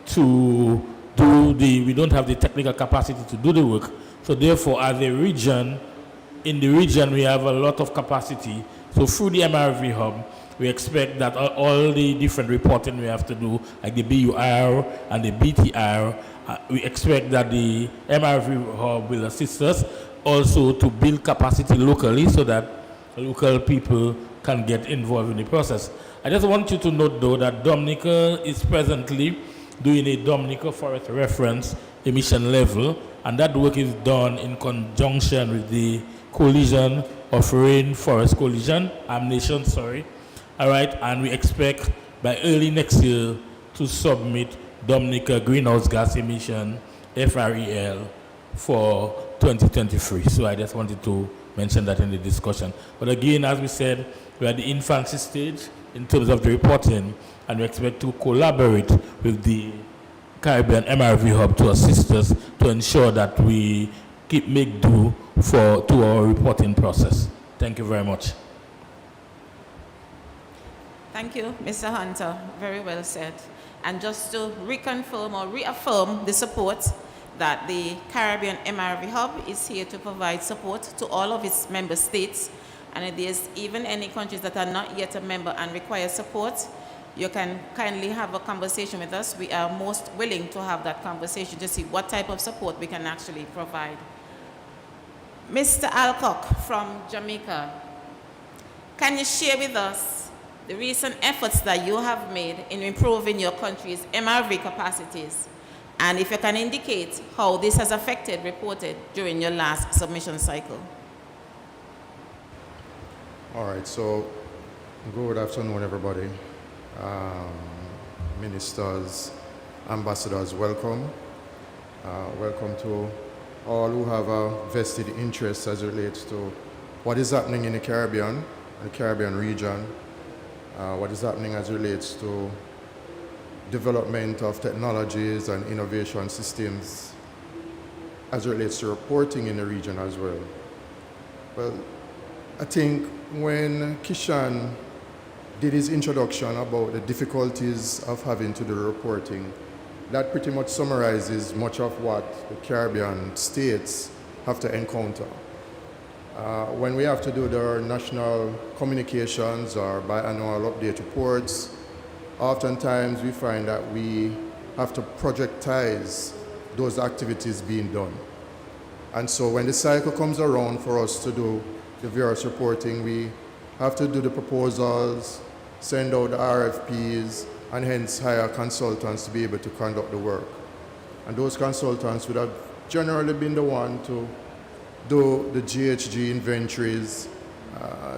to we don't have the technical capacity to do the work. So therefore, as a region, in the region, we have a lot of capacity. So through the MRV Hub, we expect that all the different reporting we have to do, like the BUR and the BTR, we expect that the MRV Hub will assist us also to build capacity locally so that local people can get involved in the process. I just want you to note, though, that Dominica is presently doing a Dominica Forest reference emission level, and that work is done in conjunction with the Coalition of Rainforest Coalition, Nation, sorry. All right, and we expect by early next year to submit Dominica greenhouse gas emission FREL for 2023. So I just wanted to mention that in the discussion. But again, as we said, we're at the infancy stage in terms of the reporting, and we expect to collaborate with the Caribbean MRV Hub to assist us to ensure that we make do to our reporting process. Thank you very much. Thank you, Mr. Hunter. Very well said. And just to reconfirm or reaffirm the support that the Caribbean MRV Hub is here to provide support to all of its member states. And if there's even any countries that are not yet a member and require support, you can kindly have a conversation with us. We are most willing to have that conversation to see what type of support we can actually provide. Mr. Alcock from Jamaica, can you share with us the recent efforts that you have made in improving your country's MRV capacities, and if you can indicate how this has affected reported during your last submission cycle? All right, so good afternoon, everybody. Ministers, ambassadors, welcome. Welcome to all who have a vested interest as it relates to what is happening in the Caribbean region, what is happening as it relates to development of technologies and innovation systems as it relates to reporting in the region as well. Well, I think when Kishan did his introduction about the difficulties of having to do reporting, that pretty much summarizes much of what the Caribbean states have to encounter. When we have to do their national communications or biannual update reports, oftentimes we find that we have to projectize those activities being done. And so when the cycle comes around for us to do the various reporting, we have to do the proposals, send out the RFPs, and hence hire consultants to be able to conduct the work. And those consultants would have generally been the one to do the GHG inventories,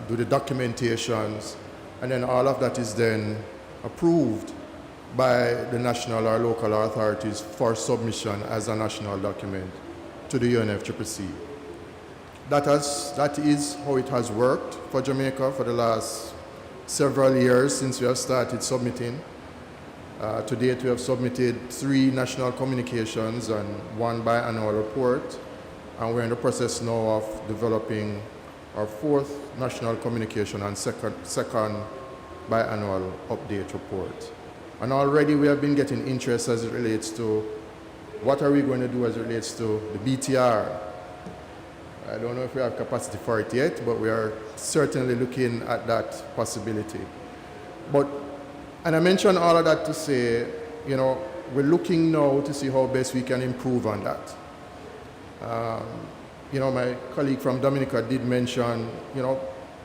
do the documentations, and then all of that is then approved by the national or local authorities for submission as a national document to the UNFCCC. That is how it has worked for Jamaica for the last several years since we have started submitting. To date, we have submitted 3 national communications and 1 biannual report, and we're in the process now of developing our 4th national communication and second biannual update report. And already we have been getting interest as it relates to what are we going to do as it relates to the BTR. I don't know if we have capacity for it yet, but we are certainly looking at that possibility. And I mention all of that to say, we're looking now to see how best we can improve on that. My colleague from Dominica did mention,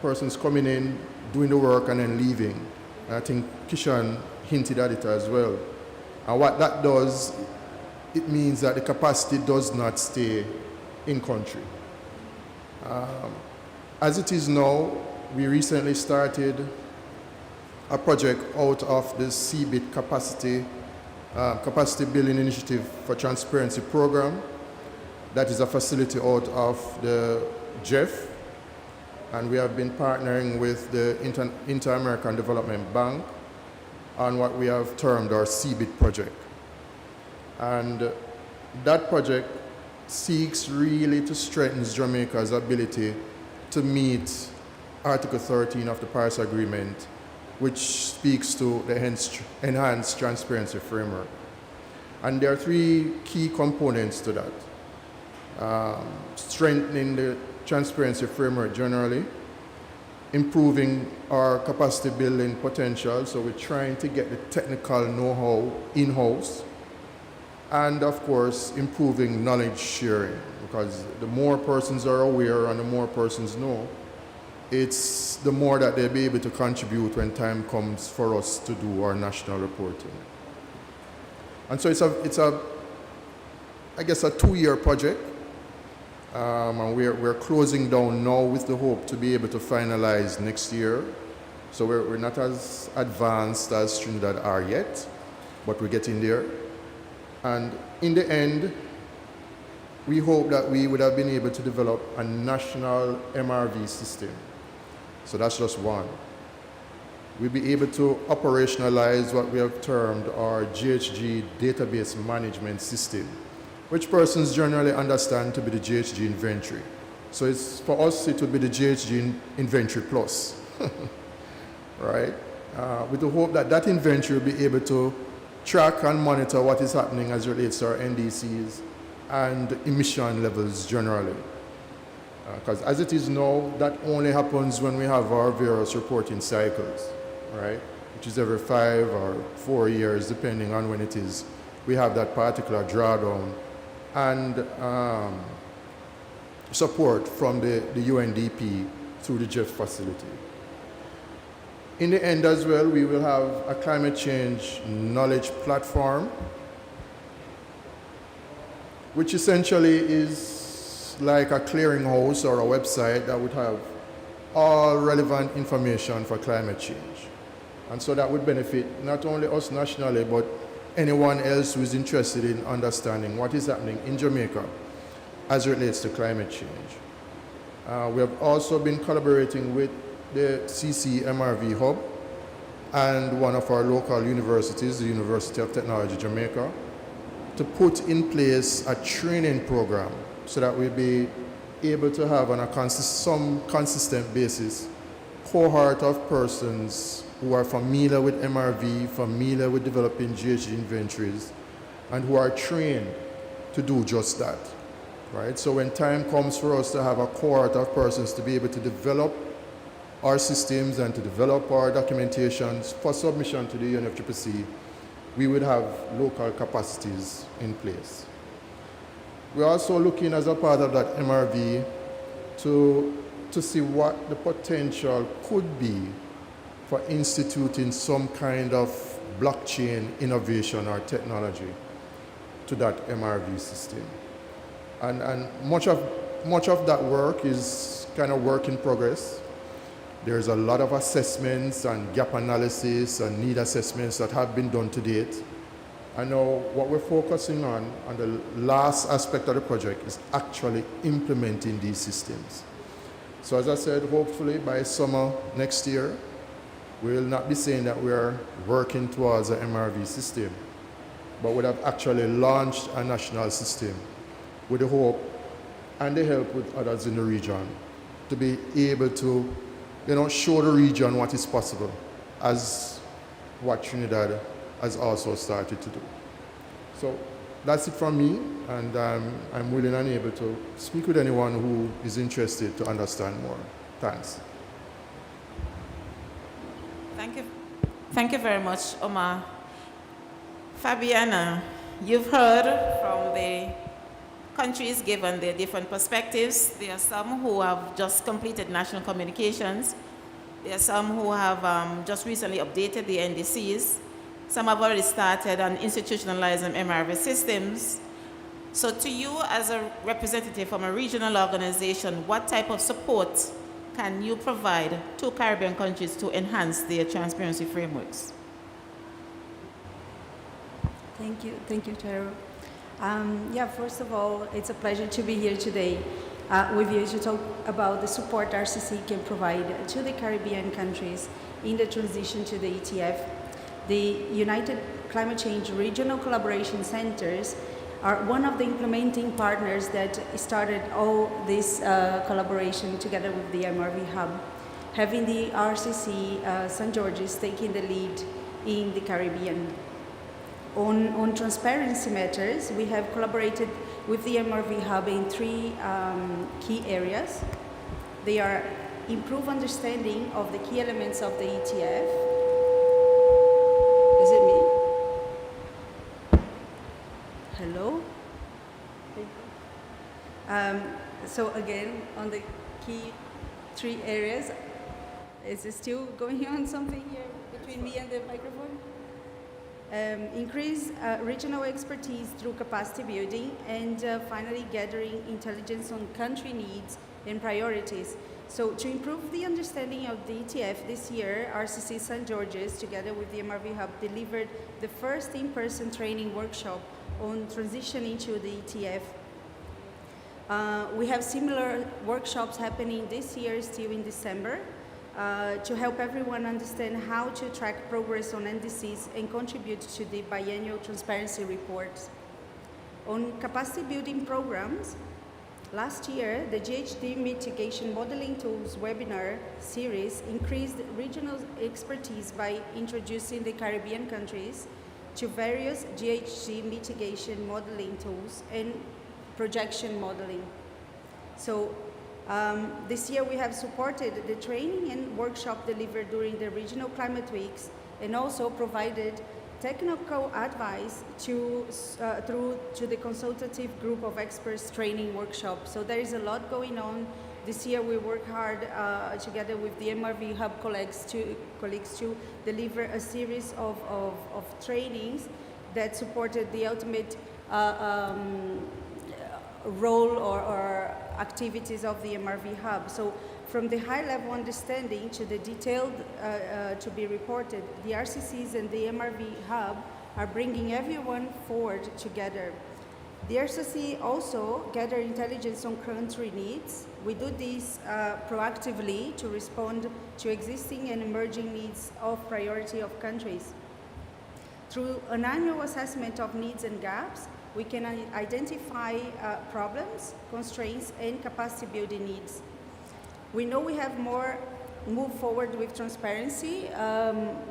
persons coming in, doing the work and then leaving. And I think Kishan hinted at it as well. And what that does, it means that the capacity does not stay in country. As it is now, we recently started a project out of the CBIT Capacity Building Initiative for Transparency Program. That is a facility out of the GEF, and we have been partnering with the Inter-American Development Bank on what we have termed our CBIT project. And that project seeks really to strengthen Jamaica's ability to meet Article 13 of the Paris Agreement, which speaks to the enhanced transparency framework. And there are 3 key components to that. Strengthening the transparency framework generally, improving our capacity building potential, so we're trying to get the technical know-how in-house, and of course, improving knowledge sharing, because the more persons are aware and the more persons know, it's the more that they'll be able to contribute when time comes for us to do our national reporting. And so it's a I guess a 2-year project, and we're closing down now with the hope to be able to finalize next year. So we're not as advanced as Trinidad are yet, but we're getting there. And in the end, we hope that we would have been able to develop a national MRV system. So that's just one. We'll be able to operationalize what we have termed our GHG database management system, which persons generally understand to be the GHG inventory. So it's, for us, it would be the GHG inventory plus, right? With the hope that that inventory will be able to track and monitor what is happening as it relates to our NDCs and emission levels generally. Because as it is now, that only happens when we have our various reporting cycles, right? Which is every 5 or 4 years, depending on when it is. We have that particular drawdown and support from the UNDP through the GEF facility. In the end as well, we will have a climate change knowledge platform, which essentially is like a clearinghouse or a website that would have all relevant information for climate change. And so that would benefit not only us nationally, but anyone else who is interested in understanding what is happening in Jamaica as it relates to climate change. We have also been collaborating with the RCC-MRV Hub and one of our local universities, the University of Technology Jamaica, to put in place a training program so that we'll be able to have on some consistent basis cohort of persons who are familiar with MRV, familiar with developing GHG inventories, and who are trained to do just that, right? So when time comes for us to have a cohort of persons to be able to develop our systems and to develop our documentations for submission to the UNFCCC, we would have local capacities in place. We're also looking as a part of that MRV to see what the potential could be for instituting some kind of blockchain innovation or technology to that MRV system. And much of that work is kind of work in progress. There's a lot of assessments and gap analysis and need assessments that have been done to date. I know what we're focusing on the last aspect of the project is actually implementing these systems. So as I said, hopefully by summer next year, we'll not be saying that we're working towards an MRV system, but we'll have actually launched a national system with the hope and the help with others in the region to be able to show the region what is possible, as what Trinidad has also started to do. So that's it from me, and I'm willing and able to speak with anyone who is interested to understand more. Thanks. Thank you very much, Omar. Fabiana, you've heard from the countries given their different perspectives. There are some who have just completed national communications. There are some who have just recently updated the NDCs. Some have already started on institutionalizing MRV systems. So to you as a representative from a regional organization, what type of support can you provide to Caribbean countries to enhance their transparency frameworks? Thank you, Chair. First of all, it's a pleasure to be here today with you to talk about the support RCC can provide to the Caribbean countries in the transition to the ETF. The United Climate Change Regional Collaboration Centers are one of the implementing partners that started all this collaboration together with the MRV Hub, having the RCC St. George's taking the lead in the Caribbean. On transparency matters, we have collaborated with the MRV Hub in 3 key areas. They are improve understanding of the key elements of the ETF. Is it me? Hello? So again, on the key 3 areas, is it still going on something here between me and the microphone? increase regional expertise through capacity building, and finally gathering intelligence on country needs and priorities. So to improve the understanding of the ETF this year, RCC St. George's, together with the MRV Hub, delivered the first in-person training workshop on transitioning to the ETF. We have similar workshops happening this year, still in December, to help everyone understand how to track progress on NDCs and contribute to the biannual transparency reports. On capacity building programs, last year, the GHG mitigation modeling tools webinar series increased regional expertise by introducing the Caribbean countries to various GHG mitigation modeling tools and projection modeling. So this year we have supported the training and workshop delivered during the regional climate weeks, and also provided technical advice through to the consultative group of experts training workshop. So there is a lot going on. This year we work hard together with the MRV Hub colleagues to deliver a series of trainings that supported the ultimate role or activities of the MRV Hub. So from the high-level understanding to the detailed to be reported, the RCCs and the MRV Hub are bringing everyone forward together. The RCC also gather intelligence on country needs. We do this proactively to respond to existing and emerging needs of priority of countries. Through an annual assessment of needs and gaps, we can identify problems, constraints, and capacity building needs. We know we have more move forward with transparency.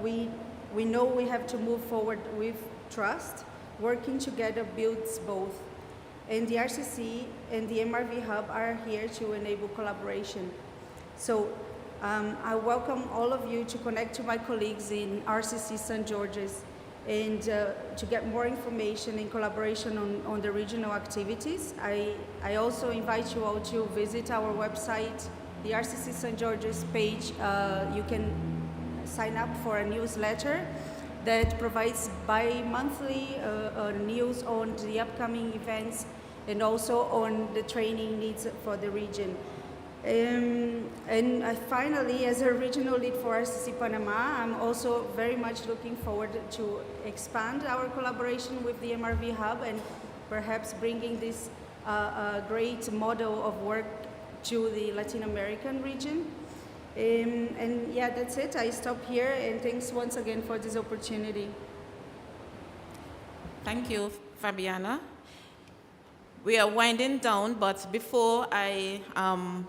We know we have to move forward with trust. Working together builds both. And the RCC and the MRV Hub are here to enable collaboration. So I welcome all of you to connect to my colleagues in RCC St. George's and to get more information in collaboration on the regional activities. I also invite you all to visit our website, the RCC St. George's page. You can sign up for a newsletter that provides bi-monthly news on the upcoming events and also on the training needs for the region. And finally, as a regional lead for RCC Panama, I'm also very much looking forward to expand our collaboration with the MRV Hub and perhaps bringing this great model of work to the Latin American region. And yeah, that's it. I stop here, and thanks once again for this opportunity. Thank you, Fabiana. We are winding down, but before I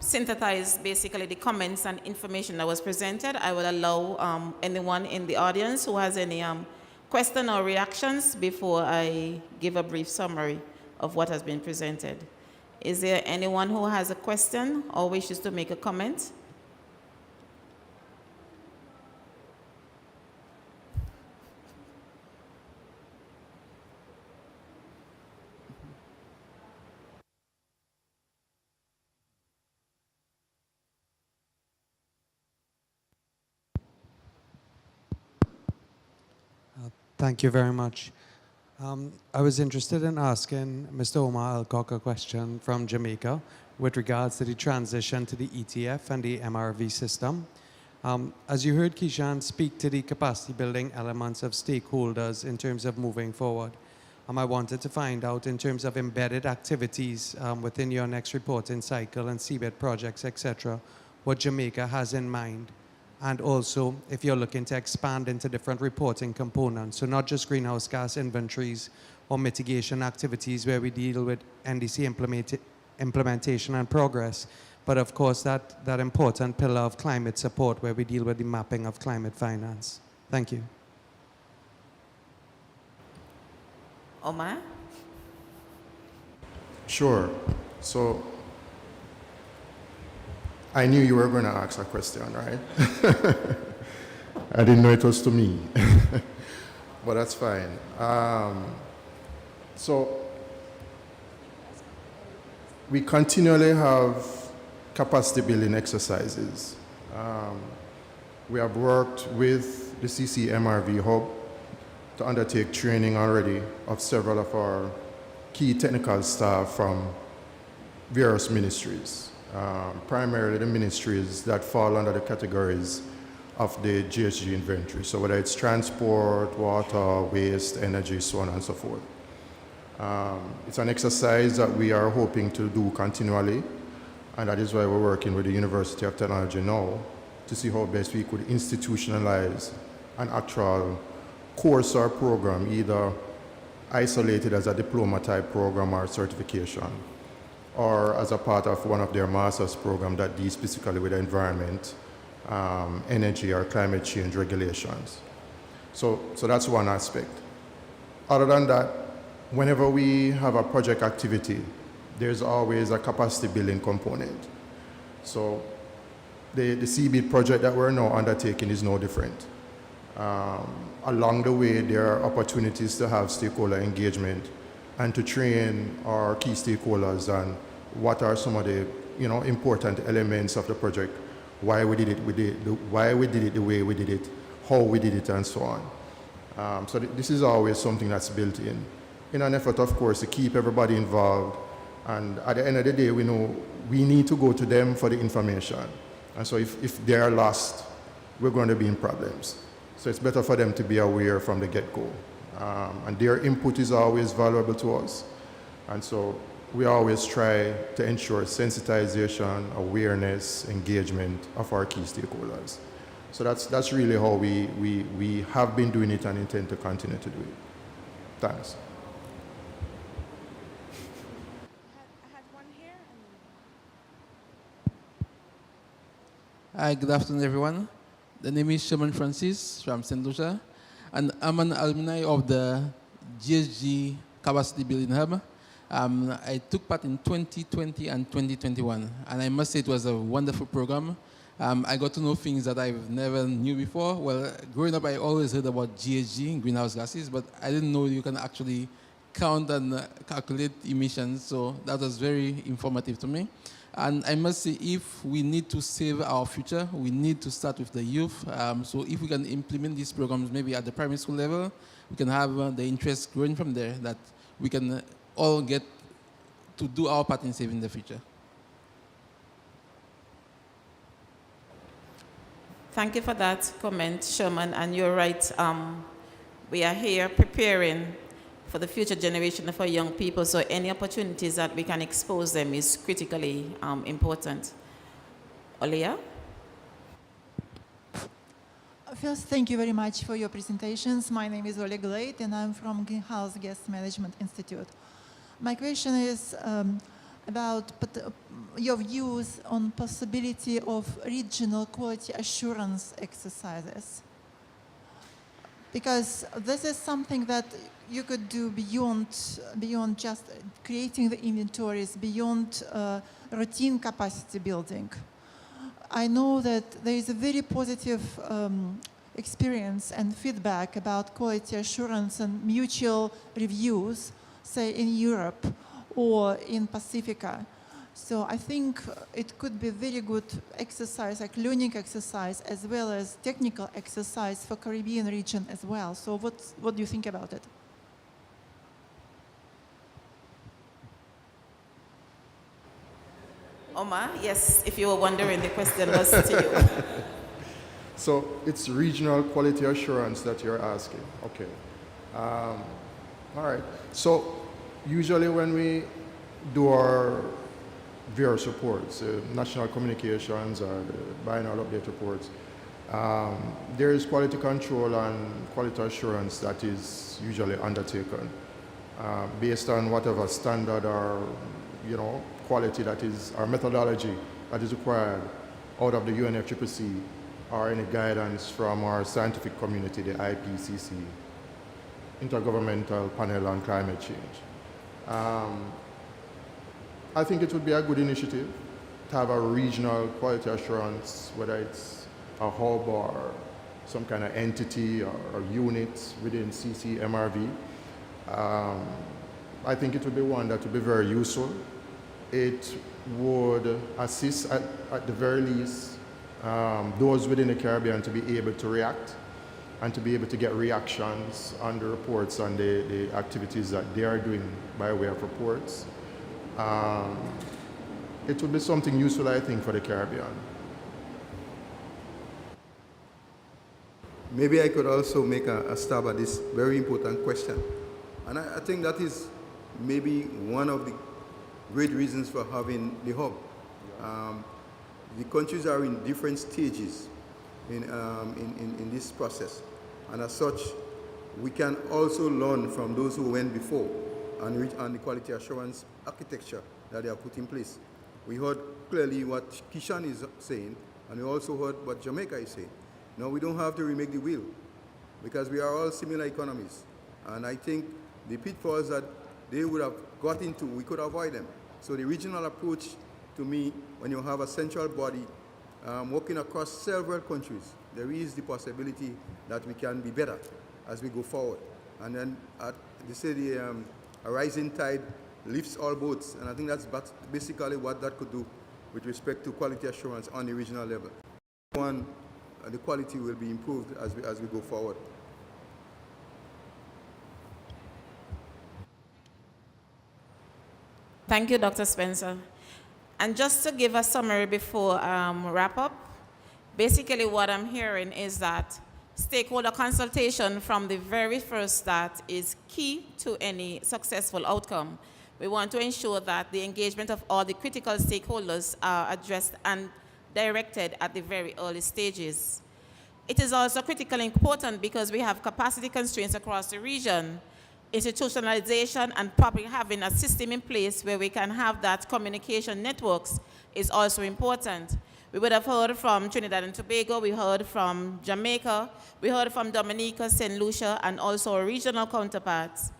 synthesize basically the comments and information that was presented, I will allow anyone in the audience who has any question or reactions before I give a brief summary of what has been presented. Is there anyone who has a question or wishes to make a comment? Thank you very much. I was interested in asking Mr. Omar Alcock a question from Jamaica with regards to the transition to the ETF and the MRV system. As you heard Kishan speak to the capacity building elements of stakeholders in terms of moving forward, I wanted to find out in terms of embedded activities within your next reporting cycle and CBED projects, etc., what Jamaica has in mind. And also, if you're looking to expand into different reporting components, so not just greenhouse gas inventories or mitigation activities where we deal with NDC implementation and progress, but of course that important pillar of climate support where we deal with the mapping of climate finance. Thank you. Omar? Sure. So I knew you were going to ask a question, right? I didn't know it was to me, but that's fine. So we continually have capacity building exercises. We have worked with the CC MRV Hub to undertake training already of several of our key technical staff from various ministries, primarily the ministries that fall under the categories of the GHG inventory. So whether it's transport, water, waste, energy, so on and so forth. It's an exercise that we are hoping to do continually, and that is why we're working with the University of Technology now to see how best we could institutionalize an actual course or program, either isolated as a diploma type program or certification, or as a part of one of their master's program that deals specifically with the environment, energy or climate change regulations. So that's one aspect. Other than that, whenever we have a project activity, there's always a capacity building component. So the CBIT project that we're now undertaking is no different. Along the way, there are opportunities to have stakeholder engagement and to train our key stakeholders on what are some of the important elements of the project, why we did it the way we did it, how we did it, and so on. So this is always something that's built in an effort, of course, to keep everybody involved. And at the end of the day, we know we need to go to them for the information. And so if they are lost, we're going to be in problems. So it's better for them to be aware from the get-go. And their input is always valuable to us. And so we always try to ensure sensitization, awareness, engagement of our key stakeholders. So that's really how we have been doing it and intend to continue to do it. Thanks. I had one here. Hi, good afternoon, everyone. The name is Sherman Francis from St. Lucia, and I'm an alumni of the GHG Capacity Building Hub. I took part in 2020 and 2021, and I must say it was a wonderful program. I got to know things that I never knew before. Well, growing up, I always heard about GHG, greenhouse gases, but I didn't know you can actually count and calculate emissions, so that was very informative to me. And I must say, if we need to save our future, we need to start with the youth. So if we can implement these programs maybe at the primary school level, we can have the interest growing from there, that we can all get to do our part in saving the future. Thank you for that comment, Sherman, and you're right. We are here preparing for the future generation of our young people, so any opportunities that we can expose them is critically important. Olia? First, thank you very much for your presentations. My name is Olia Glade, and I'm from Greenhouse Gas Management Institute. My question is about your views on possibility of regional quality assurance exercises. Because this is something that you could do beyond just creating the inventories, beyond routine capacity building. I know that there is a very positive experience and feedback about quality assurance and mutual reviews, say in Europe or in Pacifica. So I think it could be very good exercise, like learning exercise, as well as technical exercise for Caribbean region as well. So what do you think about it? Omar, yes, if you were wondering, the question was to you. So it's regional quality assurance that you're asking. Okay. All right. So usually when we do our various reports, national communications or the biennial update reports, there is quality control and quality assurance that is usually undertaken based on whatever standard or quality that is, or methodology that is required out of the UNFCCC or any guidance from our scientific community, the IPCC, Intergovernmental Panel on Climate Change. I think it would be a good initiative to have a regional quality assurance, whether it's a hub or some kind of entity or unit within CCMRV. I think it would be one that would be very useful. It would assist, at the very least, those within the Caribbean to be able to react and to be able to get reactions on the reports on the activities that they are doing by way of reports. It would be something useful, I think, for the Caribbean. Maybe I could also make a stab at this very important question. And I think that is maybe one of the great reasons for having the hub. The countries are in different stages in this process. And as such, we can also learn from those who went before and the quality assurance architecture that they have put in place. We heard clearly what Kishan is saying, and we also heard what Jamaica is saying. Now, we don't have to remake the wheel, because we are all similar economies. And I think the pitfalls that they would have got into, we could avoid them. So the regional approach, to me, when you have a central body working across several countries, there is the possibility that we can be better as we go forward. And then, they say a rising tide lifts all boats, and I think that's basically what that could do with respect to quality assurance on the regional level. The quality will be improved as we go forward. Thank you, Dr. Spencer. And just to give a summary before wrap up, basically what I'm hearing is that stakeholder consultation from the very first start is key to any successful outcome. We want to ensure that the engagement of all the critical stakeholders are addressed and directed at the very early stages. It is also critically important because we have capacity constraints across the region. Institutionalization and probably having a system in place where we can have that communication networks is also important. We would have heard from Trinidad and Tobago, we heard from Jamaica, we heard from Dominica, St. Lucia, and also our regional counterparts.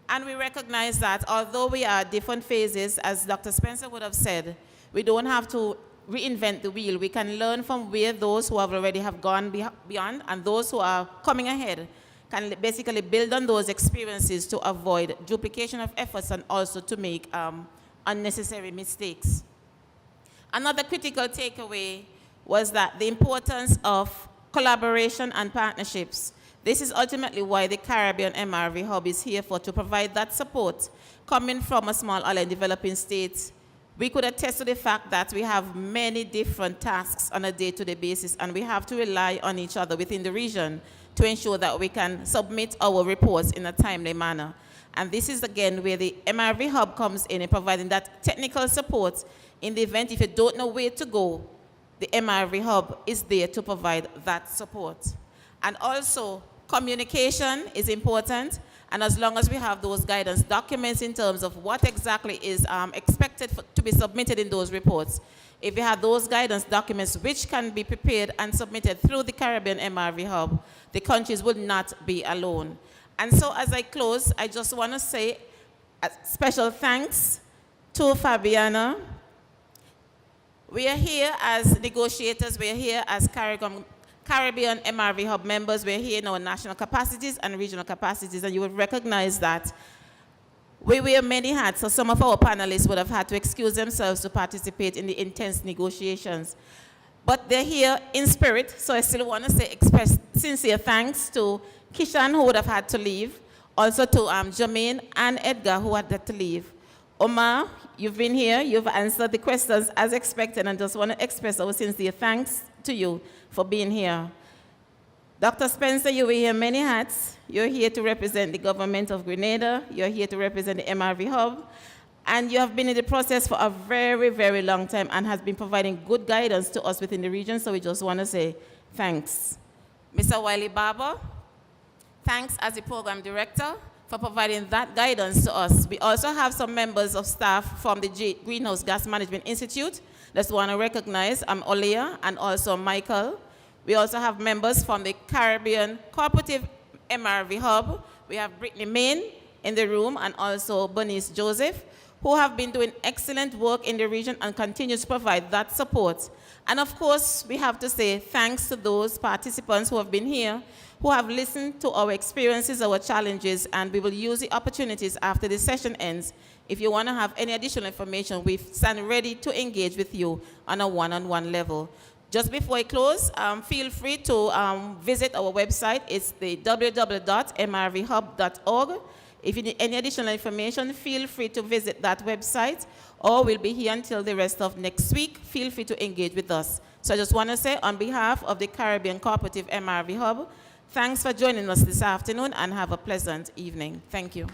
And we recognize that although we are at different phases, as Dr. Spencer would have said, we don't have to reinvent the wheel. We can learn from where those who have already have gone beyond, and those who are coming ahead can basically build on those experiences to avoid duplication of efforts and also to make unnecessary mistakes. Another critical takeaway was that the importance of collaboration and partnerships. This is ultimately why the Caribbean MRV Hub is here to provide that support. Coming from a small island developing state, we could attest to the fact that we have many different tasks on a day-to-day basis, and we have to rely on each other within the region to ensure that we can submit our reports in a timely manner. And this is, again, where the MRV Hub comes in providing that technical support. In the event if you don't know where to go, the MRV Hub is there to provide that support. And also, communication is important. And as long as we have those guidance documents in terms of what exactly is expected to be submitted in those reports, if you have those guidance documents which can be prepared and submitted through the Caribbean MRV Hub, the countries would not be alone. And so as I close, I just want to say a special thanks to Fabiana. We are here as negotiators, we are here as Caribbean MRV Hub members, we're here in our national capacities and regional capacities, and you will recognize that we wear many hats, so some of our panelists would have had to excuse themselves to participate in the intense negotiations. But they're here in spirit, so I still want to express sincere thanks to Kishan, who would have had to leave, also to Jermaine and Edgar, who had to leave. Omar, you've been here, you've answered the questions as expected, and just want to express our sincere thanks to you for being here. Dr. Spencer, you wear many hats. You're here to represent the government of Grenada. You're here to represent the MRV Hub. And you have been in the process for a very, very long time and has been providing good guidance to us within the region, so we just want to say thanks. Mr. Wiley Barbour, thanks as the program director for providing that guidance to us. We also have some members of staff from the Greenhouse Gas Management Institute. Just want to recognize Olea and also Michael. We also have members from the Caribbean Cooperative MRV Hub. We have Brittany Main in the room and also Bernice Joseph, who have been doing excellent work in the region and continue to provide that support. And of course, we have to say thanks to those participants who have been here, who have listened to our experiences, our challenges, and we will use the opportunities after the session ends. If you want to have any additional information, we stand ready to engage with you on a one-on-one level. Just before I close, feel free to visit our website. It's the www.mrvhub.org. If you need any additional information, feel free to visit that website, or we'll be here until the rest of next week. Feel free to engage with us. So I just want to say, on behalf of the Caribbean Cooperative MRV Hub, thanks for joining us this afternoon, and have a pleasant evening. Thank you.